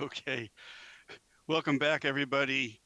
Okay. Welcome back, everybody.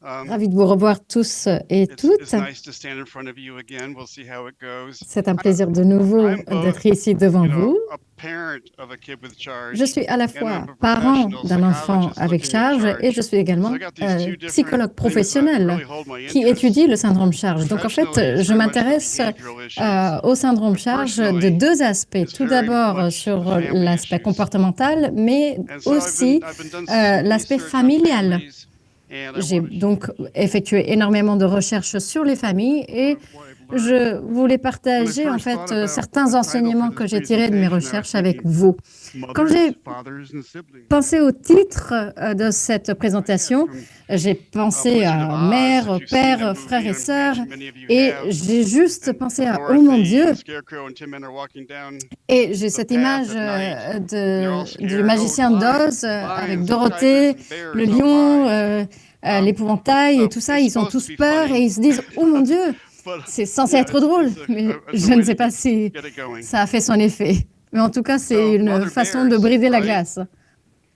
Ravi de vous revoir tous et It's toutes. nice to stand in front of you again. We'll see how it goes. C'est un plaisir de nouveau I'm both, d'être ici devant vous. a parent of a kid with Je charge, suis à la and I'm fois a parent professional d'un enfant psychologist avec looking at charge et charge. je suis So I également got these two different psychologue things that professionnel really hold my qui interest. étudie le syndrome charge. Donc en fait, Professionally, it's je very much the m'intéresse behavioral issues. au syndrome But charge de personally, deux aspects. it's Tout very d'abord much the sur family l'aspect issues. comportemental, mais And so aussi I've been done some l'aspect research on familial. families, and I J'ai want to donc effectué énormément de recherches sur les familles et what I've learned. je voulais When I partager en first thought fait about certains a title for enseignements this que j'ai tirés de mes presentation, I was recherches avec thinking vous. Quand mothers, j'ai fathers, and siblings. pensé au titre de cette I had présentation, from j'ai pensé Wizard of à Oz, mère, if you've seen that père, movie, frère et and I sœur, imagine many of you et have. j'ai juste And pensé à oh mon Dorothy, Dieu, the Scarecrow, and Tin Man are walking down et j'ai the cette path image at night, and they're all du scared. Oh, magicien d'Oz lions avec and Dorothée, tigers and bears. le Oh lion, my. l'épouvantail et tout ça, It's ils ont supposed to tous be peur et funny, ils se disent oh mon Dieu, but c'est censé yeah, être drôle, it's mais a je ne way sais to pas si get it going. ça a fait son effet. Mais en tout cas, c'est So une mother façon de bears, briser la right? glace.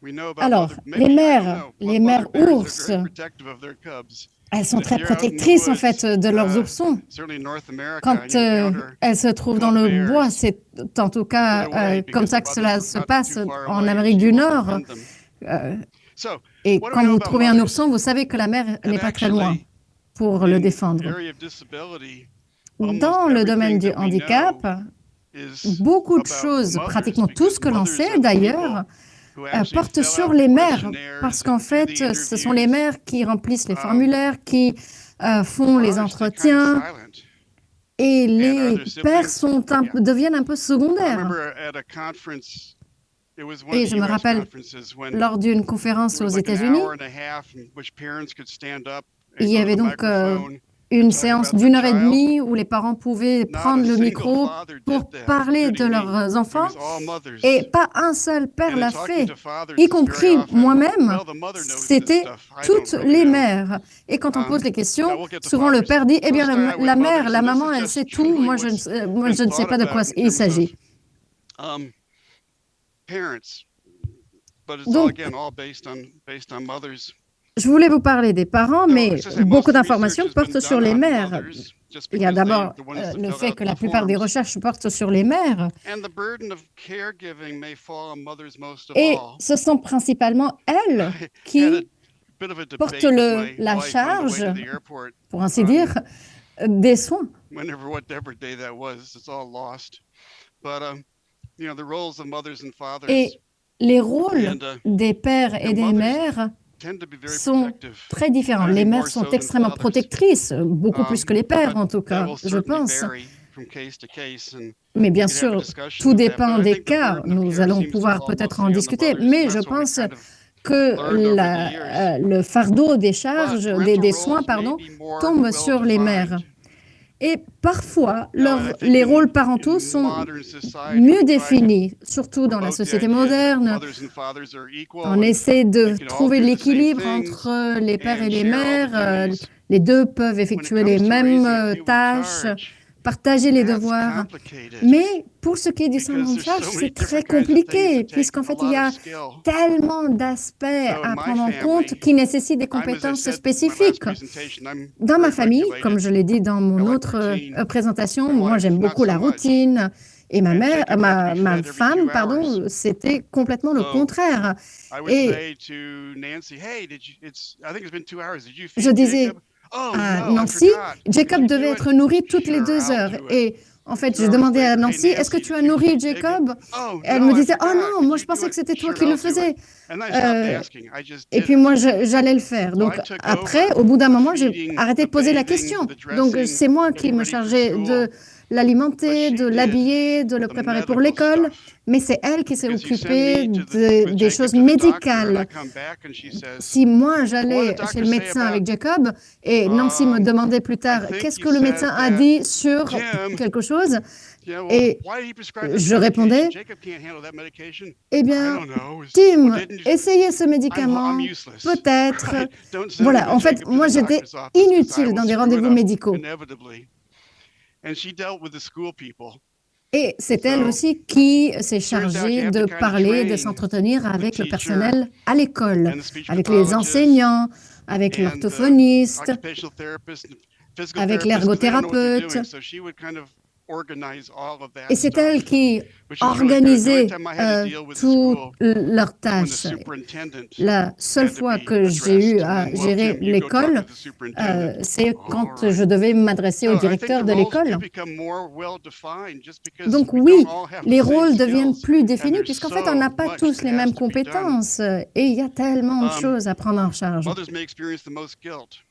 We know about Alors, mother. les Maybe I don't mères, know, les but mother mères bears are ours, very protective of their cubs. elles sont And if très you're out in the protectrices en fait woods, de leurs oursons. certainly in North America, and Quand you encounter elles se trouvent dans cub le bois, bears, c'est en tout get cas away comme because ça the que mother's cela se not passe too far en away and Amérique she du will Nord. defend them. So, Et what do we quand know vous about trouvez un mothers? ourson, vous savez que la mère And n'est pas très loin actually, pour le in the défendre. area of disability, almost Dans le domaine everything du that we handicap, know is beaucoup de about choses, mothers, pratiquement tout ce because que l'on mothers sait are the d'ailleurs, people who actually porte fill sur out the les mères, questionnaires parce and qu'en do the fait, ce sont les interviews. mères qui remplissent les Um, formulaires, qui font les Fathers stay kind of entretiens, silent. et And are les there pères siblings? Yeah. deviennent un peu I secondaires. remember at a conference, it was one of Et the je me US rappelle, conferences when lors d'une conférence there aux was like an États-Unis, hour and a half in which parents could stand up il and y go to avait the donc microphone and une talk séance about their d'une heure et child. demie où les parents pouvaient Not prendre a le single micro father did pour that, parler de including me. leurs It enfants, was all mothers. et pas un seul père And in l'a talking fait, to fathers, y it's very compris often, moi-même. well, the mother knows this C'était stuff. I don't toutes really les know. mères. Et quand on pose les But questions, we'll get to souvent le fathers. père dit, eh So bien, let's start out with la mère, mothers. la And this maman, is elle just sait tout, truly moi, what's moi, been je ne sais thought pas de quoi about in il terms of s'agit. parents. But it's all, Donc, again, all based on mothers. je voulais vous parler des parents, So, mais as I say, most beaucoup of the research d'informations has been portent sur done les on mères. mothers, just Il y a because they're d'abord the ones that le fill fait out que the la plupart des forms. recherches portent sur les mères, And the burden of caregiving may fall on mothers most of et all. ce sont principalement elles I had a qui bit of a portent debate with my la wife on the way charge, to the airport pour ainsi on dire, des soins. whatever day that was. It's all lost. But the roles of mothers and fathers Et les rôles and des pères et des mothers mères tend to be very sont protective. très différents. I Les think mères more sont so than extrêmement fathers. protectrices, beaucoup plus que les pères But en tout that cas, will je certainly pense. vary from case to case, and Mais we bien could have a sûr, discussion tout of that. But dépend I des think the cas. burden of Nous care allons seems to pouvoir fall peut-être en mostly on the discuter, mothers, and mais je that's what we've pense kind of que learned over the years. le fardeau des But charges, parental des soins, roles may pardon, be more tombe well sur les mères. defined. Et parfois, Now, I think les in rôles parentaux sont modern society, mieux we try to définis, surtout dans la promote the société idea that moderne. mothers and fathers are equal On and essaie de they can all trouver do the same l'équilibre things entre les pères et and les share all the mères. duties. Les deux peuvent When it effectuer les comes to mêmes raising a kid with tâches, charge, partager les that's devoirs. complicated Mais pour ce qui est du because syndrome de there's charge, so many c'est très different kinds of things compliqué, that take puisqu'en a fait, il lot y of a skill. tellement d'aspects So in à my prendre en compte family, qui nécessitent des as I compétences said in my last spécifiques. presentation, I'm Dans ma very famille, comme regulated. je l'ai dit dans I mon like autre routine. présentation, My moi wife, j'aime not beaucoup so la much. routine. Et ma And mère, Jacob had to be ma fed every femme, 2 pardon, hours. c'était complètement le So contraire. I would Et say to Nancy, hey, I think it's been 2 hours. Did you je feed disais Jacob? Oh à no, I Nancy, forgot. Could Jacob you devait do être it? nourri toutes les Sure, 2 I'll heures. do it. Et en fait, 2 je hours demandais à later, hey Nancy, est-ce que Nancy, tu did as you nourri feed Jacob? Jacob? Oh Elle no, me I disait, oh forgot. non, Could moi you je do pensais it? que c'était toi Sure, qui le I'll do it. faisais. And I stopped Euh, asking. I just Et did puis it. moi, j'allais le faire. So Donc I took après, over au bout d'un the moment, j'ai feeding, arrêté the de poser la bathing, question. the Donc dressing, c'est moi qui getting me ready for chargeais school. de But l'alimenter, she de did l'habiller, de le the préparer pour medical l'école. stuff. Mais c'est elle qui s'est Because you send occupée me with des Jacob choses to the doctor, and I médicales. come back and she says, Si moi what j'allais did the chez doctor le say médecin about? avec Jacob et Nancy me demandait plus I tard think qu'est-ce you que le said médecin a that dit sur Tim. quelque chose, Yeah, well, et why did he prescribe this je medication? répondais, Jacob can't handle that medication. eh I bien, don't know. Well, Tim, didn't you? essayez ce I'm médicament, useless. peut-être. Right? Don't send me Voilà, to en fait, Jacob to moi the j'étais doctor's office because I inutile will dans des screw it rendez-vous up médicaux. inevitably. And she dealt with the school people. Et c'est elle So aussi qui s'est turns out you chargée have to de kind of parler, de train s'entretenir the avec le teacher personnel à l'école, and the speech avec les pathologist enseignants, avec and the l'orthophoniste, occupational therapist and physical avec therapist because they don't know what they're l'ergothérapeute. doing. So she would kind of organize all of Et that c'est elle stuff, qui which was really good. The only organisait time I had to deal with the toutes school leurs when the tâches. superintendent La seule had to fois be que j'ai eu addressed. And à then, well, gérer Tim, you go talk to l'école, the superintendent. c'est All quand je right. devais m'adresser au So I think directeur the de roles do l'école. become more well-defined just because Donc we don't oui, all have the les same rôles deviennent skills plus and définis there's puisqu'en fait, on n'a so pas much tous that les has mêmes to be done. compétences et il y a tellement de choses à prendre en charge. Mothers may experience the most guilt.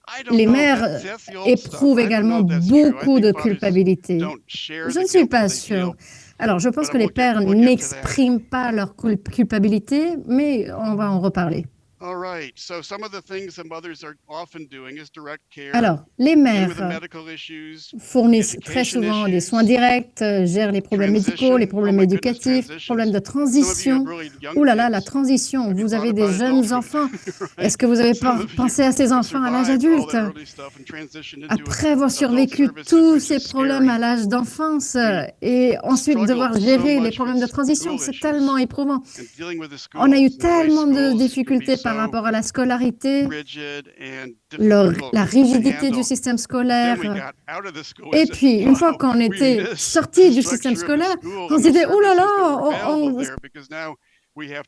I don't Les know. mères That's the old stuff. éprouvent I don't également know if that's true. I beaucoup think de fathers culpabilité. don't share Je the ne suis guilt that pas they sûre. feel, Alors, je pense but que les pères we'll get to that. n'expriment pas leur culpabilité, mais on va en reparler. All right. So some of the things that mothers are often doing is direct care, Alors, les dealing with the mères medical issues, fournissent très education souvent des issues, soins directs, gèrent les problèmes médicaux, les transition. Oh problèmes my goodness, éducatifs, problèmes de transitions. Some of you have transition. really young Ouh là là, la kids. transition. Have you Vous thought avez des about jeunes adulthood? enfants. Right? Est-ce que vous avez Some of you pensé à ces have enfants à l'âge survived all adulte? that early stuff and transitioned into Après avoir adult survécu services, tous which ces is problèmes à scary. l'âge d'enfance We et ensuite struggled devoir so gérer les much problèmes de with transition, school c'est issues tellement éprouvant. and dealing with the On a eu schools and the way tellement de schools can be difficultés par so rapport à la scolarité, rigid and la difficult to rigidité du handle. système But then we scolaire. got out of the school Et and said, puis, une fois wow, qu'on we était miss sorti the du système structure of the scolaire, school on and s'est the dit, oh là services that là, were available there because now we have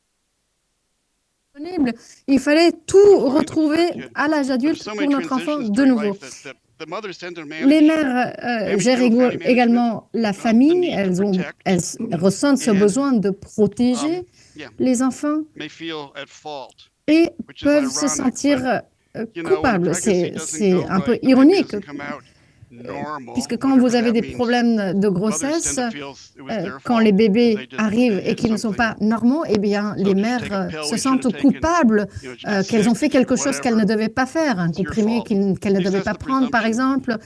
disponible. Il fallait to tout find it for our retrouver kid. à l'âge There's adulte so pour many notre enfant transitions de during nouveau. life that the mothers tend to Les manage mères gèrent family management, également la the famille. need to protect, Elles ressentent ce and besoin de protéger yeah, les enfants may feel at fault, et which is peuvent se ironic. But sentir you know, when a coupables. pregnancy doesn't C'est go un peu right, the baby ironique, doesn't come out normal, puisque quand whatever vous avez that des means. problèmes de Mothers grossesse, tend to feel it was their quand fault les because bébés they arrivent et did qu'ils ne sont something. pas normaux, eh bien, So les did you take a mères pill se when you shouldn't sentent have taken? coupables You know, did you get qu'elles ont sick? fait quelque chose qu'elles ne Whatever. devaient pas faire, un It's your comprimé fault. qu'elles ne At least devaient that's pas the prendre, par presumption. exemple.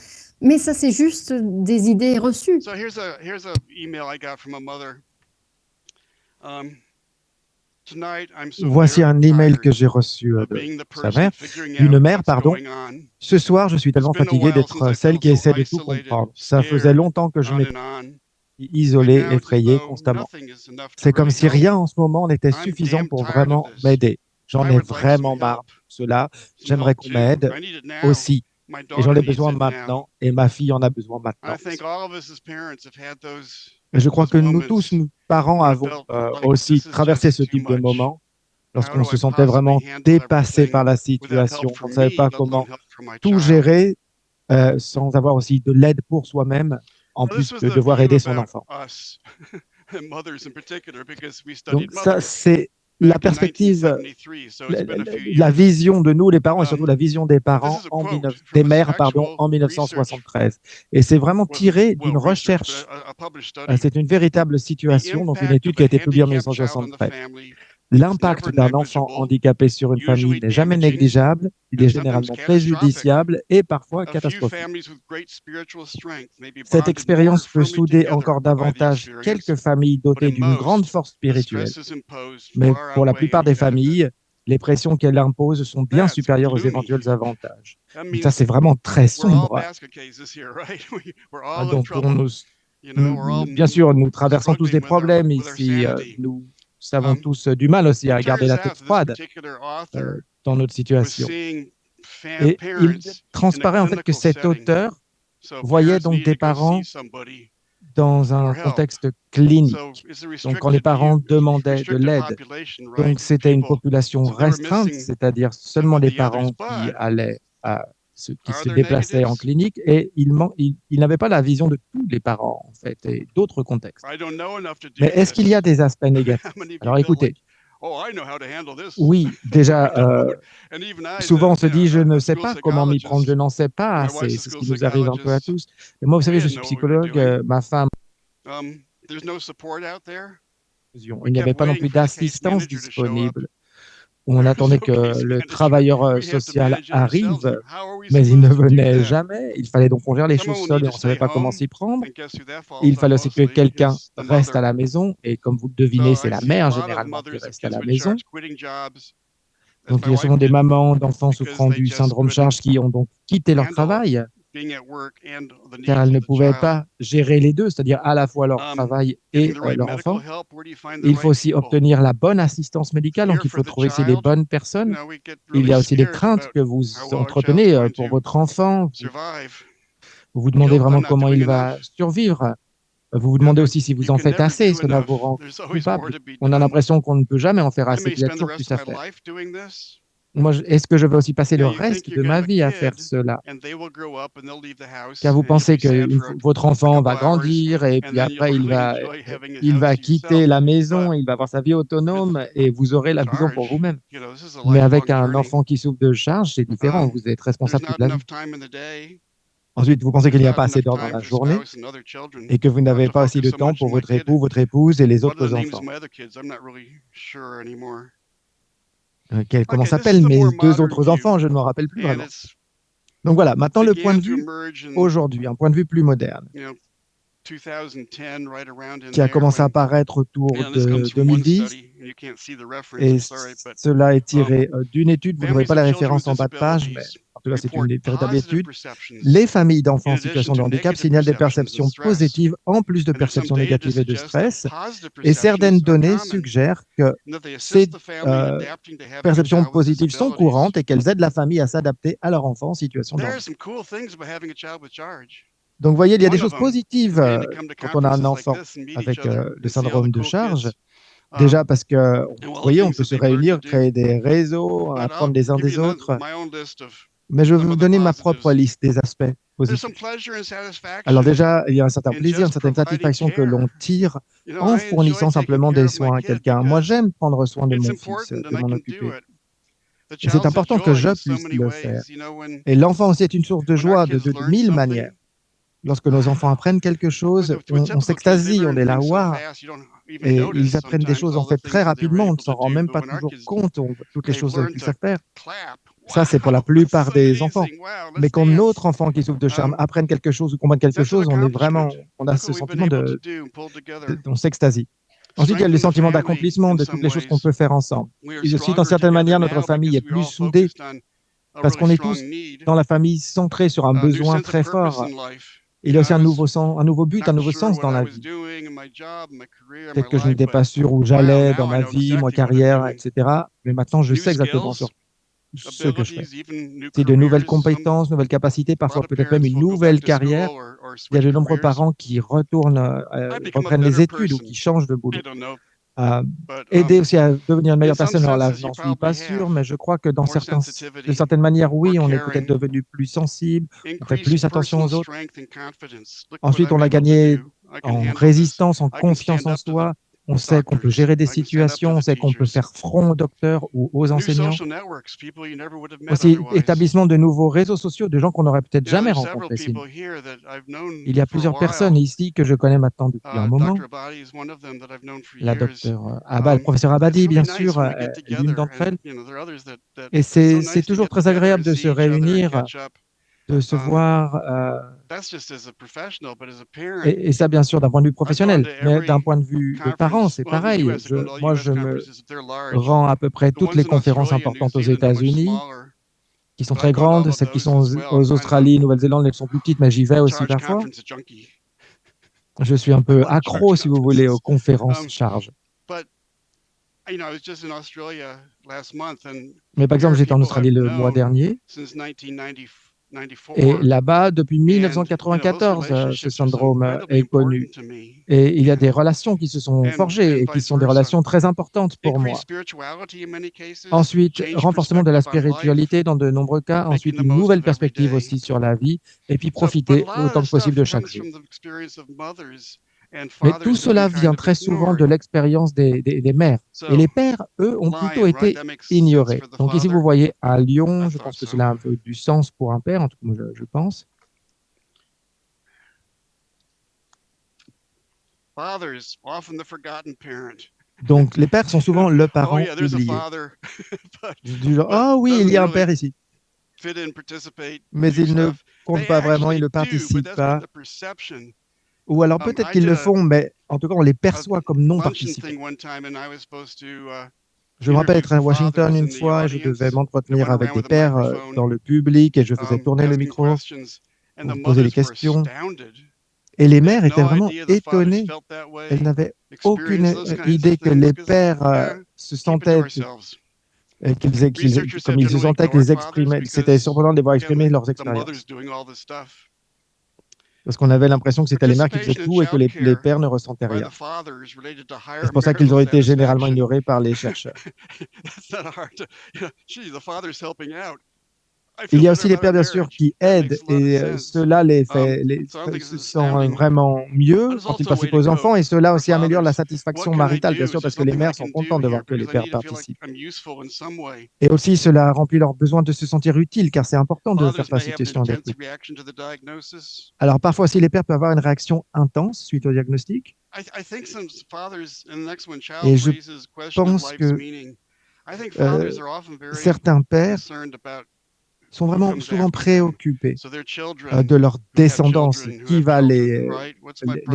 Mais ça, c'est juste des idées reçues. So here's a email I got from a mother. Tonight I'm so Voici un very email que tired j'ai reçu of de being the sa person mère, figuring d'une out mère, what's pardon. going on. Ce soir, je suis It's tellement been a fatigué while d'être since I celle felt qui so essaie de tout isolated, comprendre. Ça faisait scared, longtemps que je on m'étais and on. Right isolé, now, it's as effrayé though constamment. nothing is enough to C'est comme really si help. rien en ce moment n'était I'm suffisant damn pour tired of vraiment this. m'aider. J'en I ai would like some vraiment marre help. de cela. Some J'aimerais help qu'on too. m'aide I need it now. aussi. My Et j'en daughter ai needs besoin it now. maintenant. Et ma fille en a besoin I maintenant. think all of us as parents have had those Et je crois que nous tous, moments nous parents, when it avons felt like aussi this is traversé just ce too type de much. moment How lorsqu'on do se I sentait possibly vraiment handle dépassé par everything la without help situation. from On ne savait me, pas let alone comment help from my tout child? gérer sans avoir aussi de l'aide pour soi-même, en Now, this plus was de the devoir view aider son about enfant. us, and mothers in particular, because we Donc studied ça, mothers c'est la back in perspective, 1973, so it's been a few la years. vision de nous, les parents, et surtout la vision des But this parents is a quote des from a mères, pardon, actual en research 1973. Et c'est vraiment was tiré d'une research, recherche. but a published study. C'est une véritable The situation, donc une impact étude of qui a a été publiée en handicapped child on the 1973. family is L'impact never d'un enfant negligible, handicapé sur une famille usually n'est jamais damaging, négligeable, il and est sometimes généralement catastrophic. préjudiciable et parfois A few catastrophique. families with great spiritual strength may be Cette bonded more expérience peut firmly souder together encore by the davantage experience, quelques familles but dotées in d'une grande most, force the spirituelle. stresses imposed Mais far pour la outweigh plupart any des benefit. familles, les pressions qu'elle impose sont bien That's supérieures aux gloomy. éventuels avantages. That Donc ça, means c'est vraiment très we're all sombre. basket cases here, right? We're all in Donc trouble. You know, we're all bien sûr, nous traversons tous des struggling problèmes with our ici. sanity. Nous avons tous du mal aussi à garder la tête froide dans notre situation. Et il transparaît en fait que cet auteur voyait donc des parents dans un contexte clinique. Donc quand les parents demandaient de l'aide, donc c'était une population restreinte, c'est-à-dire seulement les parents qui allaient qui se déplaçaient en clinique, et il n'avait pas la vision de tous les parents en fait et d'autres contextes. Mais est-ce qu'il y a des aspects négatifs? Alors écoutez, oui, déjà, souvent on se dit, je ne sais pas comment m'y prendre, je n'en sais pas assez, c'est ce qui nous arrive un peu à tous. Et moi, vous savez, je suis psychologue, ma femme, il n'y avait pas non plus d'assistance disponible. On attendait que le travailleur social arrive, mais il ne venait jamais. Il fallait donc qu'on gère les choses seul et on ne savait pas comment s'y prendre. Il fallait aussi que quelqu'un reste à la maison, et comme vous le devinez, c'est la mère généralement qui reste à la maison. Donc il y a souvent des mamans d'enfants souffrant du syndrome charge qui ont donc quitté leur travail car elles ne pouvaient pas gérer les deux, c'est-à-dire à la fois leur travail et leur enfant. Il faut aussi obtenir la bonne assistance médicale, donc il faut trouver aussi les bonnes personnes. Il y a aussi des craintes que vous entretenez pour votre enfant. Vous vous demandez vraiment comment il va survivre. Vous vous demandez aussi si vous en faites assez, cela vous rend coupable. On a l'impression qu'on ne peut jamais en faire assez, qu'il y a toujours plus à faire. Moi, est-ce que je vais aussi passer le reste de ma vie à faire cela? Car vous pensez que votre enfant va grandir et puis après il va quitter la maison, il va avoir sa vie autonome et vous aurez la maison pour vous-même. Mais avec un enfant qui souffre de charge, c'est différent, vous êtes responsable toute la vie. Ensuite, vous pensez qu'il n'y a pas assez d'heures dans la journée et que vous n'avez pas assez de temps pour votre époux, votre épouse et les autres enfants. Comment s'appellent mes deux autres enfants? Je ne m'en rappelle plus vraiment. Donc voilà, maintenant le point de vue aujourd'hui, un point de vue plus moderne, qui a commencé à apparaître autour de 2010, et cela est tiré d'une étude, vous ne voyez pas la référence en bas de page, mais en tout cas c'est une véritable étude. Les familles d'enfants en situation de handicap signalent des perceptions positives en plus de perceptions négatives et de stress, et certaines données suggèrent que ces perceptions positives sont courantes et qu'elles aident la famille à s'adapter à leur enfant en situation de handicap. Donc, vous voyez, il y a des choses positives quand on a un enfant avec le syndrome de charge. Déjà parce que, vous voyez, on peut se réunir, créer des réseaux, apprendre les uns des autres. Mais je vais vous donner ma propre liste des aspects positifs. Alors déjà, il y a un certain plaisir, une certaine satisfaction que l'on tire en fournissant simplement des soins à quelqu'un. Moi, j'aime prendre soin de mon fils, de m'en occuper. Et c'est important que je puisse le faire. Et l'enfant aussi est une source de joie de mille manières. Lorsque nos enfants apprennent quelque chose, on s'extasie, on est là, waouh! Et ils apprennent des choses en fait très rapidement, on ne s'en rend même pas toujours compte, toutes les choses qu'ils savent faire. Ça, c'est pour la plupart des enfants. Mais quand notre enfant qui souffre de charme apprenne quelque chose ou comprenne quelque chose, on a ce sentiment on s'extasie. Ensuite, il y a le sentiment d'accomplissement de toutes les choses qu'on peut faire ensemble. Et aussi, dans certaines manières, notre famille est plus soudée parce qu'on est tous dans la famille centrés sur un besoin très fort. Il y a aussi un nouveau but, un nouveau sens dans la vie. Peut-être que je n'étais pas sûr où j'allais dans ma vie, ma carrière, etc. Mais maintenant, je sais exactement sur ce que je fais. C'est de nouvelles compétences, nouvelles capacités, parfois peut-être même une nouvelle carrière. Il y a de nombreux parents qui reprennent les études ou qui changent de boulot. Aider aussi à devenir une meilleure personne. Alors là, je n'en suis pas sûr, mais je crois que de certaines manières, oui, on est peut-être devenu plus sensible, on fait plus attention aux autres. Ensuite, on a gagné en résistance, en confiance en soi. On sait qu'on peut gérer des situations, on sait qu'on peut faire front aux docteurs ou aux enseignants. Aussi, établissement de nouveaux réseaux sociaux, de gens qu'on n'aurait peut-être jamais rencontrés sinon. Il y a plusieurs personnes ici que je connais maintenant depuis un moment. La docteure le professeur Abadi, bien sûr, est l'une d'entre elles. Et c'est toujours très agréable de se réunir, de se voir, et ça bien sûr d'un point de vue professionnel, mais d'un point de vue de parents, c'est pareil. Moi, je me rends à peu près toutes les conférences importantes aux États-Unis, qui sont très grandes, celles qui sont aux Australie, Nouvelle-Zélande, elles sont plus petites, mais j'y vais aussi parfois. Je suis un peu accro, si vous voulez, aux conférences charge. Mais par exemple, j'étais en Australie le mois dernier. Et là-bas, depuis 1994, ce syndrome est connu. Et il y a des relations qui se sont forgées et qui sont des relations très importantes pour moi. Ensuite, renforcement de la spiritualité dans de nombreux cas. Ensuite, une nouvelle perspective aussi sur la vie. Et puis profiter autant que possible de chaque jour. Mais tout cela vient très souvent de l'expérience des mères. Et les pères, eux, ont plutôt été ignorés. Donc ici, vous voyez un lion, je pense que cela a un peu du sens pour un père, en tout cas, je pense. Donc les pères sont souvent le parent oublié. Du genre, oh oui, il y a un père ici. Mais il ne compte pas vraiment, il ne participe pas. Ou alors peut-être qu'ils le font, mais en tout cas, on les perçoit comme non participants. Je me rappelle être à Washington une fois, je devais m'entretenir avec des pères dans le public et je faisais tourner le micro. pour poser des questions. Et les mères étaient vraiment étonnées. Elles n'avaient aucune idée que les pères se sentaient, comme ils se sentaient qu'ils exprimaient. C'était surprenant de les voir exprimer leurs expériences. Parce qu'on avait l'impression que c'était les mères qui faisaient tout et que les pères ne ressentaient rien. C'est pour ça qu'ils ont été généralement ignorés par les chercheurs. Il y a aussi les pères, bien sûr, qui aident, et cela se sent vraiment mieux quand ils participent aux enfants, et cela aussi améliore la satisfaction maritale, bien sûr, parce que les mères sont contentes de voir que les pères participent. Et aussi, cela remplit leur besoin de se sentir utile, car c'est important de faire face à une situation d'écoute. Alors, parfois aussi, les pères peuvent avoir une réaction intense suite au diagnostic. Et je pense que certains pères sont vraiment souvent préoccupés de leur descendance, qui va les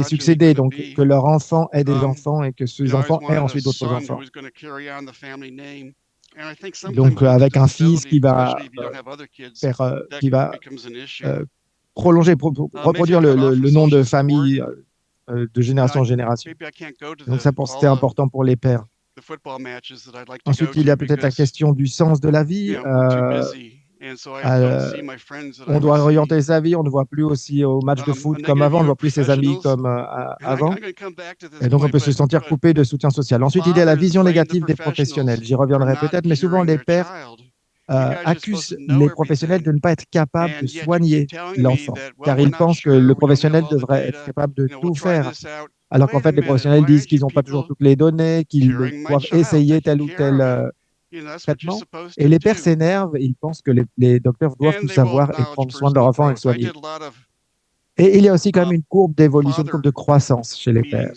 succéder, donc que leur enfant ait des enfants et que ces enfants aient ensuite d'autres enfants. Donc avec un fils qui va prolonger, reproduire le nom de famille de génération en génération. Donc ça, c'était important pour les pères. Ensuite, il y a peut-être la question du sens de la vie. On doit orienter sa vie, on ne voit plus aussi au match de foot comme avant, on ne voit plus ses amis comme avant. Et donc, on peut se sentir coupé de soutien social. Ensuite, il y a la vision négative des professionnels. J'y reviendrai peut-être, mais souvent, les pères accusent les professionnels de ne pas être capables de soigner l'enfant, car ils pensent que le professionnel devrait être capable de tout faire. Alors qu'en fait, les professionnels disent qu'ils n'ont pas toujours toutes les données, qu'ils doivent essayer tel ou tel traitement. Et les pères s'énervent, ils pensent que les docteurs doivent tout savoir et prendre soin de leur enfant et le soigner. Et il y a aussi quand même une courbe d'évolution, une courbe de croissance chez les pères.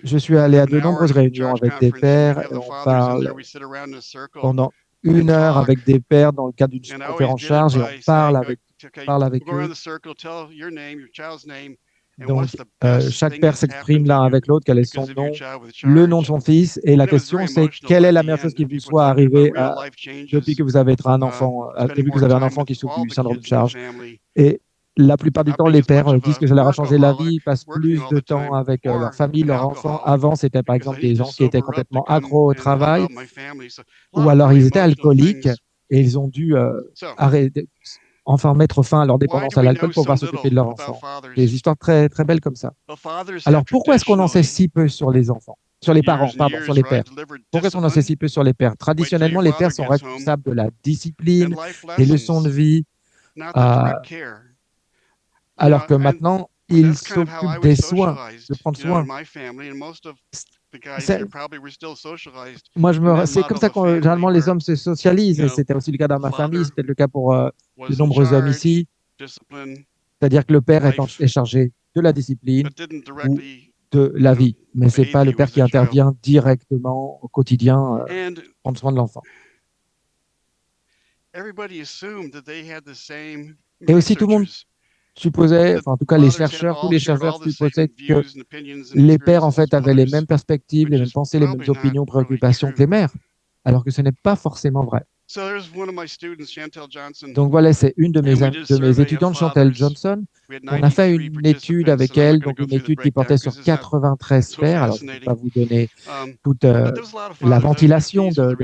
Je suis allé à de nombreuses réunions avec des pères, et on parle pendant 1 heure avec des pères dans le cadre d'une conférence charge, et on parle avec eux. Donc, chaque père s'exprime l'un avec l'autre, quel est son nom, le nom de son fils, et la question c'est quelle est la meilleure chose qui vous soit arrivée depuis que vous avez un enfant qui souffre du syndrome de Charge. Et la plupart du temps, les pères disent que ça leur a changé la vie, ils passent plus de temps avec leur famille, leurs enfants. Avant, c'était par exemple des gens qui étaient complètement accros au travail, ou alors ils étaient alcooliques et ils ont dû arrêter. Enfin mettre fin à leur dépendance à l'alcool pour pouvoir s'occuper de leurs enfants. Des histoires très, très belles comme ça. Alors, pourquoi est-ce qu'on en sait si peu sur les enfants, sur les parents, pardon, sur les pères? Pourquoi est-ce qu'on en sait si peu sur les pères? Traditionnellement, les pères sont responsables de la discipline, des leçons de vie, alors que maintenant, ils s'occupent des soins, de prendre soin. C'est comme ça que généralement les hommes se socialisent, et c'était aussi le cas dans ma famille, c'était le cas pour de nombreux hommes ici. C'est-à-dire que le père est chargé de la discipline ou de la vie, mais ce n'est pas le père qui intervient directement au quotidien prendre soin de l'enfant. Et aussi tout le monde supposait, enfin en tout cas les chercheurs, tous les chercheurs supposaient que les pères en fait avaient les mêmes perspectives, les mêmes pensées, les mêmes opinions, préoccupations que les mères, alors que ce n'est pas forcément vrai. Donc voilà, c'est une de mes étudiantes, Chantal Johnson. On a fait une étude avec elle, donc une étude qui portait sur 93 pères. Alors je ne vais pas vous donner toute la ventilation de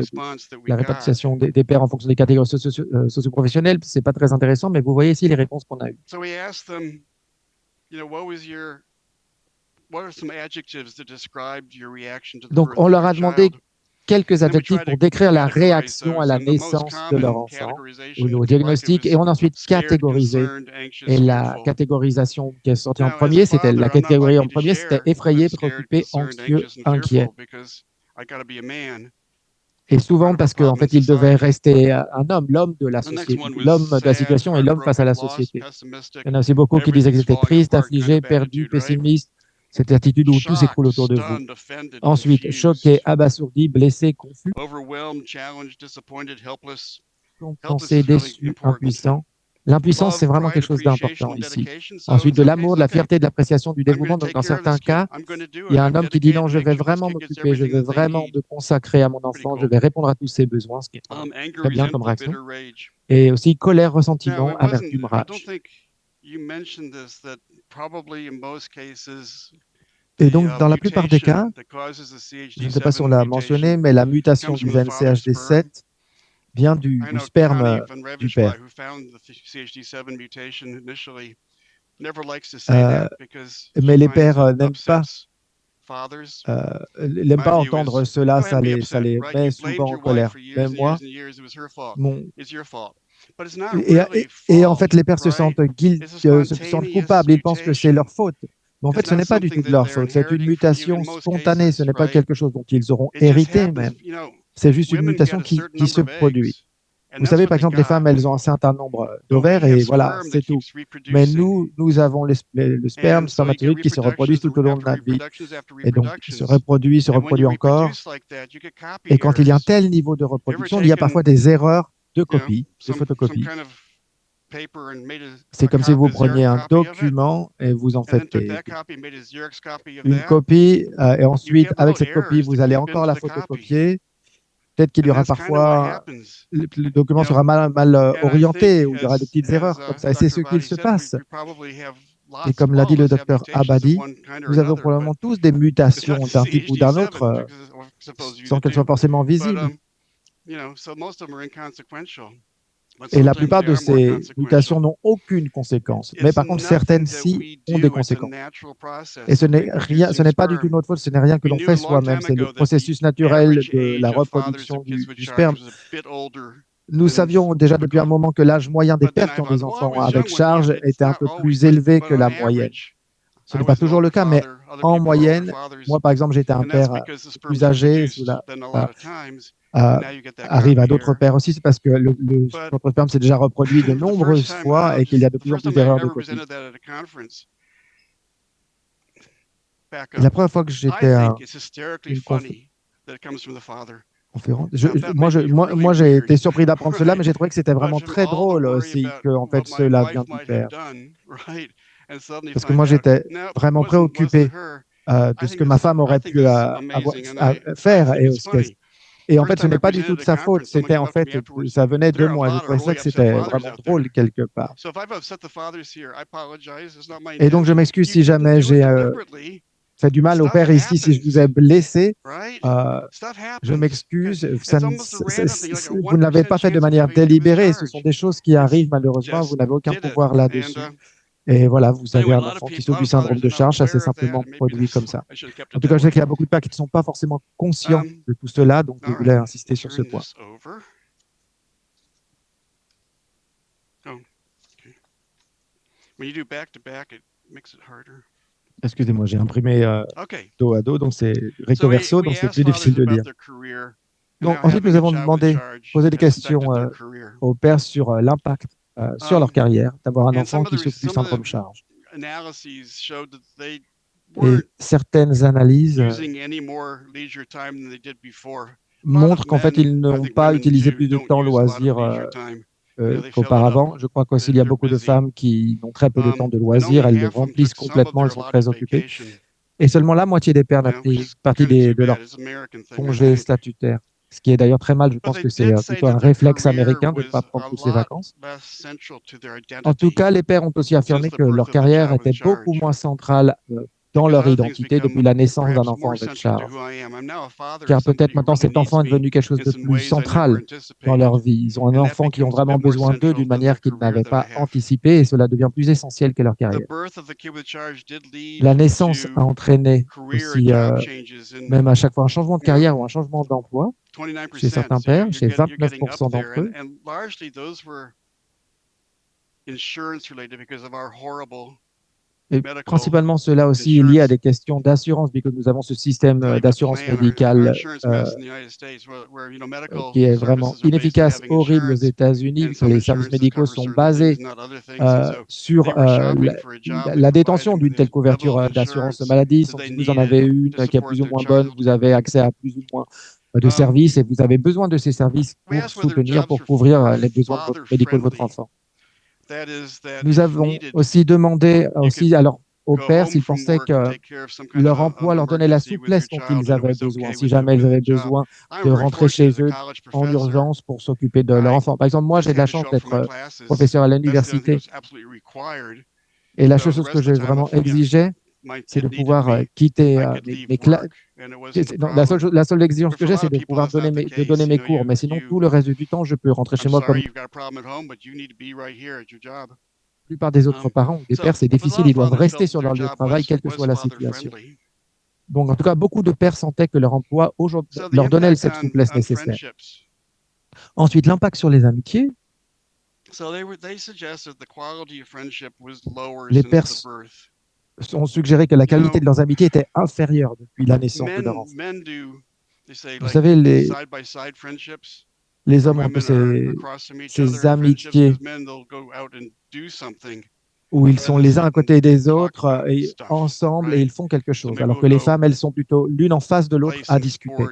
la répartition des pères en fonction des catégories socio-professionnelles. Ce n'est pas très intéressant, mais vous voyez ici les réponses qu'on a eues. Donc on leur a demandé quelques adjectifs pour décrire la réaction à la naissance de leur enfant ou au diagnostic, et on a ensuite catégorisé. Et la catégorisation qui est sortie en premier, c'était effrayé, préoccupé, anxieux, inquiet. Et souvent parce qu'en fait, il devait rester un homme, l'homme de la société, l'homme de la situation et l'homme face à la société. Il y en a aussi beaucoup qui disaient qu'ils étaient tristes, affligés, perdus, pessimistes. Cette attitude où tout s'écroule autour de vous. Ensuite, choqué, abasourdi, blessé, confus, compensé, déçu, impuissant. L'impuissance, c'est vraiment quelque chose d'important ici. Ensuite, de l'amour, de la fierté, de l'appréciation, du dévouement. Donc, dans certains cas, il y a un homme qui dit non, je vais vraiment m'occuper, je vais vraiment me consacrer à mon enfant, je vais répondre à tous ses besoins, ce qui est très bien comme réaction. Et aussi colère, ressentiment, amertume, rage. Et donc, dans la plupart des cas, je ne sais pas si on l'a mentionné, mais la mutation du gène CHD7 vient du sperme du père. Mais les pères n'aiment pas entendre cela, ça les met souvent en colère. Même moi, et en fait, les pères se sentent coupables, ils pensent que c'est leur faute. Mais en fait, ce n'est pas du tout de leur faute, c'est une mutation spontanée, ce n'est pas quelque chose dont ils auront hérité même. C'est juste une mutation qui se produit. Vous savez, par exemple, les femmes, elles ont un certain nombre d'ovaires et voilà, c'est tout. Mais nous avons le spermatozoïde qui se reproduisent tout au long de notre vie. Et donc, il se reproduit encore. Et quand il y a un tel niveau de reproduction, il y a parfois des erreurs de copie, de photocopie. C'est comme si vous preniez un document et vous en faites une copie et ensuite, avec cette copie, vous allez encore la photocopier. Peut-être qu'il y aura parfois, le document sera mal orienté ou il y aura des petites erreurs comme ça. Et c'est ce qu'il se passe. Et comme l'a dit le docteur Abadi, nous avons probablement tous des mutations d'un type ou d'un autre sans qu'elles soient forcément visibles. Et la plupart de ces mutations n'ont aucune conséquence. Mais par contre, certaines, si, ont des conséquences. Et ce n'est pas du tout notre faute, ce n'est rien que l'on fait soi-même. C'est le processus naturel de la reproduction du sperme. Nous savions déjà depuis un moment que l'âge moyen des pères qui ont des enfants avec charge était un peu plus élevé que la moyenne. Ce n'est pas toujours le cas, mais en moyenne, moi par exemple, j'étais un père plus âgé, arrive à d'autres pères aussi, c'est parce que notre sperme s'est déjà reproduit de nombreuses fois et qu'il y a de plus en plus d'erreurs de copie. La première fois que j'étais à une conférence, moi j'ai été surpris d'apprendre cela, mais j'ai trouvé que c'était vraiment très drôle aussi que en fait cela vient du père. Parce que moi j'étais vraiment préoccupé de ce que ma femme aurait pu faire et en fait, ce n'est pas du tout de sa faute. C'était en fait, ça venait de moi. Je trouvais ça que c'était vraiment drôle quelque part. Et donc, je m'excuse si jamais j'ai fait du mal au père ici, si je vous ai blessé. Je m'excuse. Vous ne l'avez pas fait de manière délibérée. Ce sont des choses qui arrivent malheureusement. Vous n'avez aucun pouvoir là-dessus. Et voilà, vous avez un enfant qui souffre du syndrome de Charge, ça s'est simplement produit comme ça. En tout cas, je sais qu'il y a beaucoup de pères qui ne sont pas forcément conscients de tout cela, donc je voulais insister sur ce point. Excusez-moi, j'ai imprimé dos à dos, donc c'est recto verso, donc c'est plus difficile de lire. Donc, ensuite, nous avons posé des questions aux pères sur l'impact sur leur carrière, d'avoir un enfant qui souffre du syndrome Charge. Et certaines analyses montrent qu'en fait, ils n'ont pas utilisé plus de temps loisir qu'auparavant. Je crois qu'aussi, il y a beaucoup de femmes qui ont très peu de temps de loisir, elles le remplissent complètement, elles sont très occupées. Et seulement la moitié des pères n'ont pris partie de leur congé statutaire. Ce qui est d'ailleurs très mal, je pense que c'est plutôt un réflexe américain de ne pas prendre toutes ces vacances. En tout cas, les pères ont aussi affirmé que leur carrière était beaucoup moins centrale dans leur identité depuis la naissance d'un enfant avec Charge. Car peut-être maintenant cet enfant est devenu quelque chose de plus central dans leur vie. Ils ont un enfant qui ont vraiment besoin d'eux d'une manière qu'ils n'avaient pas anticipée et cela devient plus essentiel que leur carrière. La naissance a entraîné aussi, même à chaque fois, un changement de carrière ou un changement d'emploi chez certains pères, chez 29% d'entre eux. Et principalement, cela aussi est lié à des questions d'assurance, puisque nous avons ce système d'assurance médicale qui est vraiment inefficace, horrible aux États-Unis. Les services médicaux sont basés sur la détention d'une telle couverture d'assurance maladie. Si vous en avez une qui est plus ou moins bonne, vous avez accès à plus ou moins de services et vous avez besoin de ces services pour soutenir, pour couvrir les besoins médicaux de votre enfant. Nous avons aussi demandé alors, aux pères s'ils pensaient que leur emploi leur donnait la souplesse dont ils avaient besoin, si jamais ils avaient besoin de rentrer chez eux en urgence pour s'occuper de leur enfant. Par exemple, moi, j'ai de la chance d'être professeur à l'université Et la chose que j'ai vraiment exigé, c'est de pouvoir quitter mes classes. La seule exigence que j'ai, c'est de pouvoir donner mes cours. Mais sinon, tout le reste du temps, je peux rentrer chez moi comme la plupart des autres parents ou des pères. C'est difficile. Ils doivent rester sur leur lieu de travail, quelle que soit la situation. Donc, en tout cas, beaucoup de pères sentaient que leur emploi leur donnait cette souplesse nécessaire. Ensuite, l'impact sur les amitiés. Les pères ont suggéré que la qualité de leurs amitiés était inférieure depuis la naissance de leur enfant. Vous savez, les hommes ont un peu ces amitiés où ils sont les uns à côté des autres et ensemble et ils font quelque chose, alors que les femmes, elles sont plutôt l'une en face de l'autre à discuter.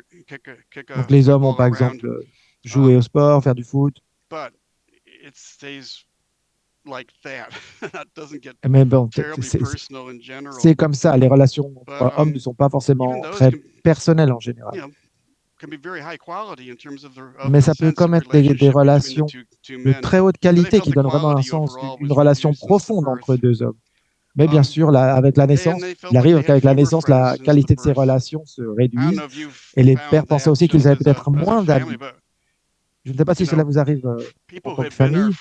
Donc les hommes ont par exemple jouer au sport, faire du foot. Mais bon, c'est comme ça, les relations entre hommes ne sont pas forcément très personnelles en général. Mais ça peut quand même être des relations de très haute qualité qui donnent vraiment un sens, une relation profonde entre deux hommes. Mais bien sûr, avec la naissance, il arrive qu'avec la naissance, la qualité de ces relations se réduise. Et les pères pensaient aussi qu'ils avaient peut-être moins d'amis. Je ne sais pas si cela vous arrive en tant que famille.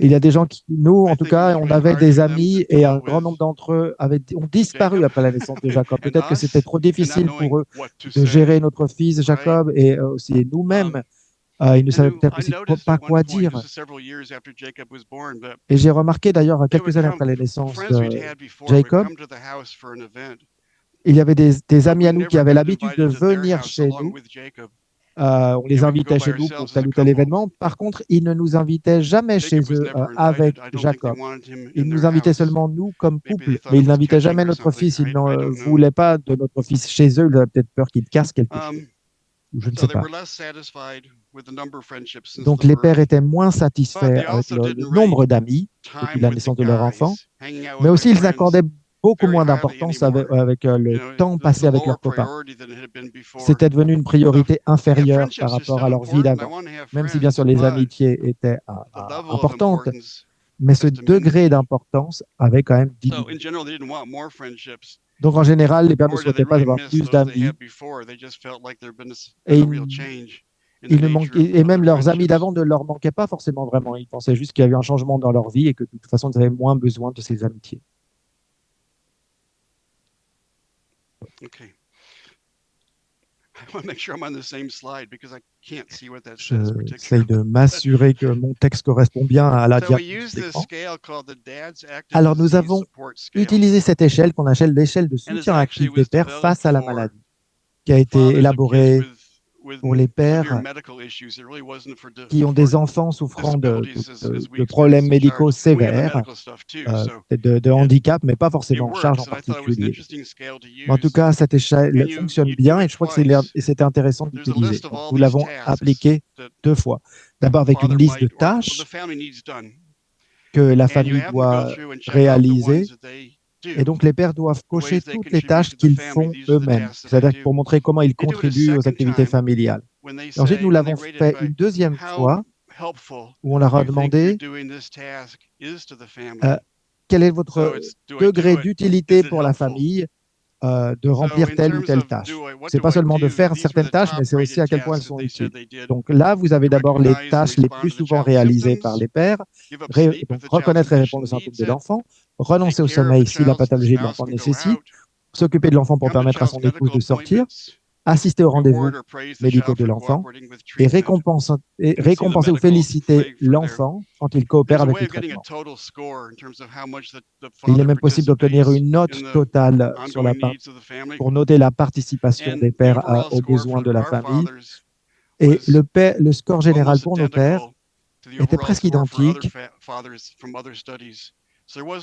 Il y a des gens qui, nous, en tout cas, on avait des amis et un grand nombre d'entre eux ont disparu après la naissance de Jacob. Peut-être que c'était trop difficile pour eux de gérer notre fils Jacob et aussi nous-mêmes. Ils ne savaient peut-être aussi pas quoi dire. Et j'ai remarqué d'ailleurs, quelques années après la naissance de Jacob, il y avait des amis à nous qui avaient l'habitude de venir chez nous. On les invitait chez nous pour tel ou tel événement. Par contre, ils ne nous invitaient jamais chez eux avec Jacob. Ils nous invitaient seulement nous comme couple, mais ils n'invitaient jamais notre fils. Ils ne voulaient pas de notre fils chez eux. Ils avaient peut-être peur qu'il casse quelque chose. Je ne sais pas. Donc les pères étaient moins satisfaits avec le nombre d'amis depuis la naissance de leur enfant, mais aussi ils accordaient beaucoup moins d'importance avec le temps passé avec leurs copains. C'était devenu une priorité inférieure par rapport à leur vie d'avant, même si bien sûr les amitiés étaient importantes, mais ce degré d'importance avait quand même diminué. Donc en général, les pères ne souhaitaient pas avoir plus d'amis et même leurs amis d'avant ne leur manquaient pas forcément vraiment. Ils pensaient juste qu'il y avait un changement dans leur vie et que de toute façon, ils avaient moins besoin de ces amitiés. Okay. J'essaie de m'assurer que mon texte correspond bien à la diapositive. Alors, nous avons utilisé cette échelle qu'on appelle l'échelle de soutien actif des pères face à la maladie, qui a été élaborée pour les pères qui ont des enfants souffrant de problèmes médicaux sévères, de handicap, mais pas forcément en charge en particulier. Mais en tout cas, cette échelle fonctionne bien et je crois que c'était intéressant d'utiliser. Nous l'avons appliquée 2 fois. D'abord avec une liste de tâches que la famille doit réaliser. Et donc, les pères doivent cocher toutes les tâches qu'ils font eux-mêmes, c'est-à-dire pour montrer comment ils contribuent aux activités familiales. Et ensuite, nous l'avons fait une deuxième fois où on leur a demandé quel est votre degré d'utilité pour la famille de remplir telle ou telle tâche. Ce n'est pas seulement de faire certaines tâches, mais c'est aussi à quel point elles sont utiles. Donc là, vous avez d'abord les tâches les plus souvent réalisées par les pères, donc reconnaître et répondre aux symptômes de l'enfant, renoncer au sommeil si la pathologie de l'enfant nécessite, s'occuper de l'enfant pour permettre à son épouse de sortir, assister aux rendez-vous médicaux de l'enfant et récompenser ou féliciter l'enfant quand il coopère avec le traitement. Il est même possible d'obtenir une note totale pour noter la participation des pères aux besoins de la famille. Et le score général pour nos pères était presque identique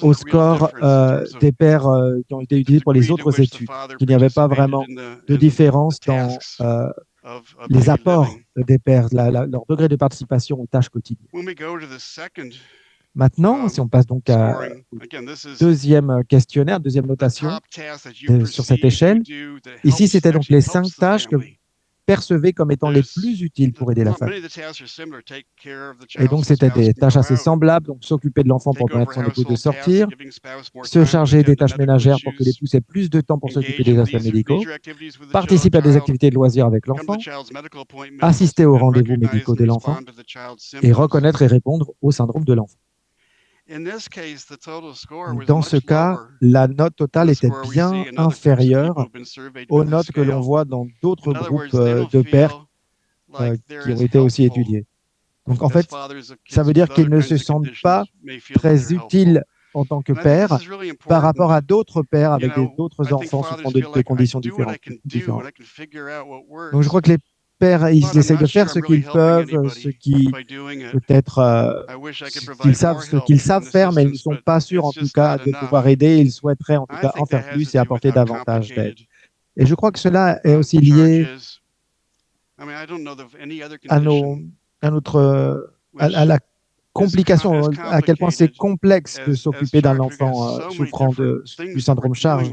au score des pères qui ont été utilisés pour les autres études. Il n'y avait pas vraiment de différence dans les apports des pères, leur degré de participation aux tâches quotidiennes. Maintenant, si on passe donc à deuxième questionnaire, deuxième notation sur cette échelle, ici c'était donc les 5 tâches percevaient comme étant les plus utiles pour aider la famille. Et donc, c'était des tâches assez semblables, donc s'occuper de l'enfant pour permettre à son épouse de sortir, se charger des tâches ménagères pour que l'épouse ait plus de temps pour s'occuper des aspects médicaux, participer à des activités de loisirs avec l'enfant, assister aux rendez-vous médicaux de l'enfant et reconnaître et répondre au syndrome de l'enfant. Dans ce cas, la note totale était bien inférieure aux notes que l'on voit dans d'autres groupes de pères qui ont été aussi étudiés. Donc en fait, ça veut dire qu'ils ne se sentent pas très utiles en tant que pères par rapport à d'autres pères avec d'autres enfants souffrant de conditions différentes. Donc je crois que les pères, ils essayent de faire ce qu'ils peuvent, ce qui peut-être ce qu'ils savent faire, mais ils ne sont pas sûrs en tout cas de pouvoir aider. Ils souhaiteraient en tout cas en faire plus et apporter davantage d'aide. Et je crois que cela est aussi lié à la complication, à quel point c'est complexe de s'occuper d'un enfant souffrant du syndrome Charge.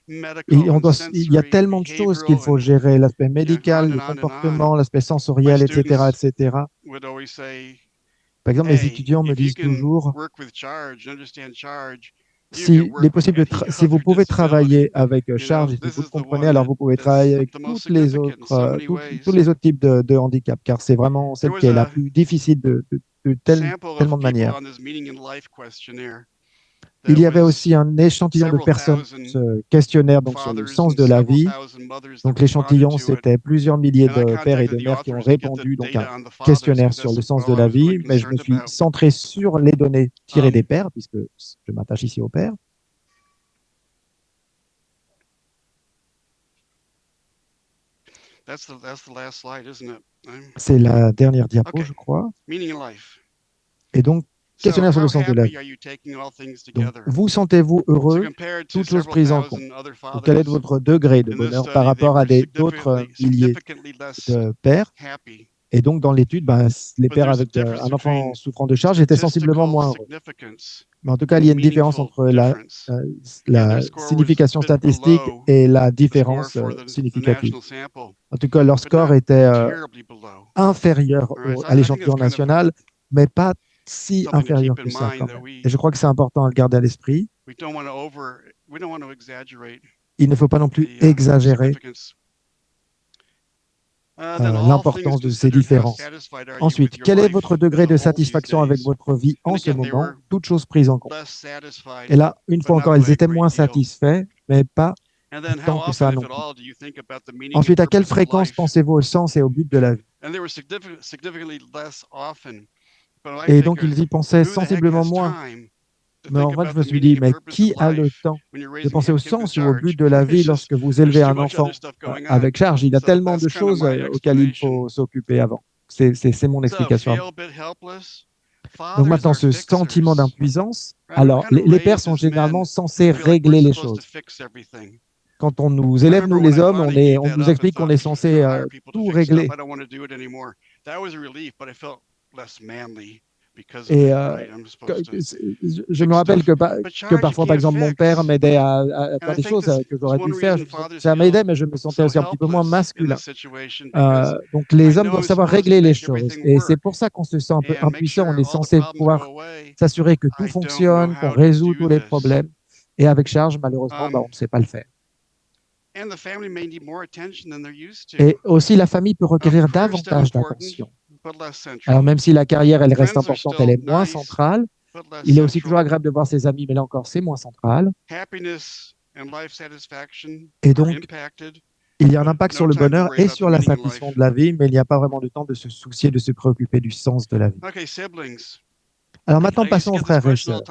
Il y a tellement de choses qu'il faut gérer, l'aspect médical, le comportement, l'aspect sensoriel, etc., etc. Par exemple, les étudiants me disent toujours, si vous pouvez travailler avec Charge, et si vous le comprenez, alors vous pouvez travailler avec tous les autres types de handicap, car c'est vraiment celle qui est la plus difficile de tellement de manières. Il y avait aussi un échantillon de personnes, ce questionnaire donc, sur le sens de la vie. Donc l'échantillon, c'était plusieurs milliers de pères et de mères qui ont répondu, donc un questionnaire sur le sens de la vie, mais je me suis centré sur les données tirées des pères, puisque je m'attache ici aux pères. C'est la dernière diapo, je crois. Et donc, questionnaire sur le sens de la vie. Donc, vous sentez-vous heureux, toutes choses prises en compte? Donc, quel est votre degré de bonheur par rapport à d'autres milliers de pères? Et donc, dans l'étude, les pères avec un enfant souffrant de Charge étaient sensiblement moins heureux. Mais en tout cas, il y a une différence entre la signification statistique et la différence significative. En tout cas, leur score était inférieur à l'échantillon national, mais pas si inférieur que ça quand même. Et je crois que c'est important à le garder à l'esprit. Il ne faut pas non plus exagérer l'importance de ces différences. Ensuite, quel est votre degré de satisfaction avec votre vie en ce moment, toutes choses prises en compte? Et là, une fois encore, ils étaient moins satisfaits, mais pas tant que ça non plus. Ensuite, à quelle fréquence pensez-vous au sens et au but de la vie? Et donc, ils y pensaient sensiblement moins. Mais en fait, je me suis dit, mais qui a le temps de penser au sens ou au but de la vie lorsque vous élevez un enfant avec Charge? Il y a tellement de choses auxquelles il faut s'occuper avant. C'est mon explication. Donc maintenant, ce sentiment d'impuissance, alors les pères sont généralement censés régler les choses. Quand on nous élève, nous les hommes, on nous explique qu'on est censé tout régler. Et je me rappelle que parfois, par exemple, mon père m'aidait à faire des choses que j'aurais dû faire. Ça m'aidait, mais je me sentais aussi un petit peu moins masculin. Donc, les hommes doivent savoir régler les choses. Et c'est pour ça qu'on se sent un peu impuissant. On est censé pouvoir s'assurer que tout fonctionne, qu'on résout tous les problèmes. Et avec Charge, malheureusement, on ne sait pas le faire. Et aussi, la famille peut requérir davantage d'attention. Alors même si la carrière, elle reste importante, elle est moins centrale, il est aussi toujours agréable de voir ses amis, mais là encore, c'est moins central. Et donc, il y a un impact sur le bonheur et sur la satisfaction de la vie, mais il n'y a pas vraiment de temps de se soucier, de se préoccuper du sens de la vie. Alors maintenant, passons aux frères et sœurs.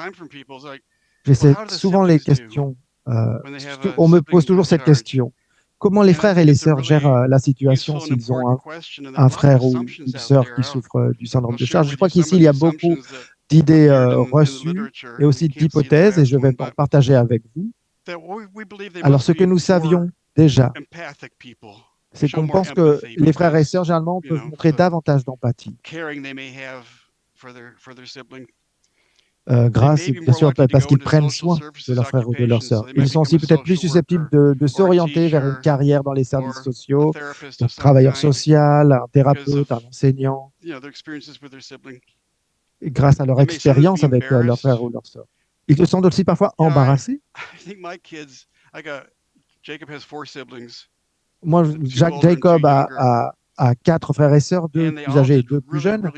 J'essaie souvent les questions, on me pose toujours cette question. Comment les frères et les sœurs gèrent la situation s'ils ont un frère ou une sœur qui souffre du syndrome de Charge? Je crois qu'ici, il y a beaucoup d'idées reçues et aussi d'hypothèses, et je vais en partager avec vous. Alors, ce que nous savions déjà, c'est qu'on pense que les frères et sœurs, généralement, peuvent montrer davantage d'empathie. grâce, bien sûr, parce qu'ils prennent soin de leurs frères ou de leurs sœurs. Ils sont aussi peut-être plus susceptibles de s'orienter vers une carrière dans les services sociaux, donc travailleur social, un thérapeute, un enseignant, grâce à leur expérience avec leurs frères ou leurs sœurs. Ils se sentent aussi parfois embarrassés. Moi, Jacob a 4 frères et sœurs, 2 plus âgés et 2 plus jeunes.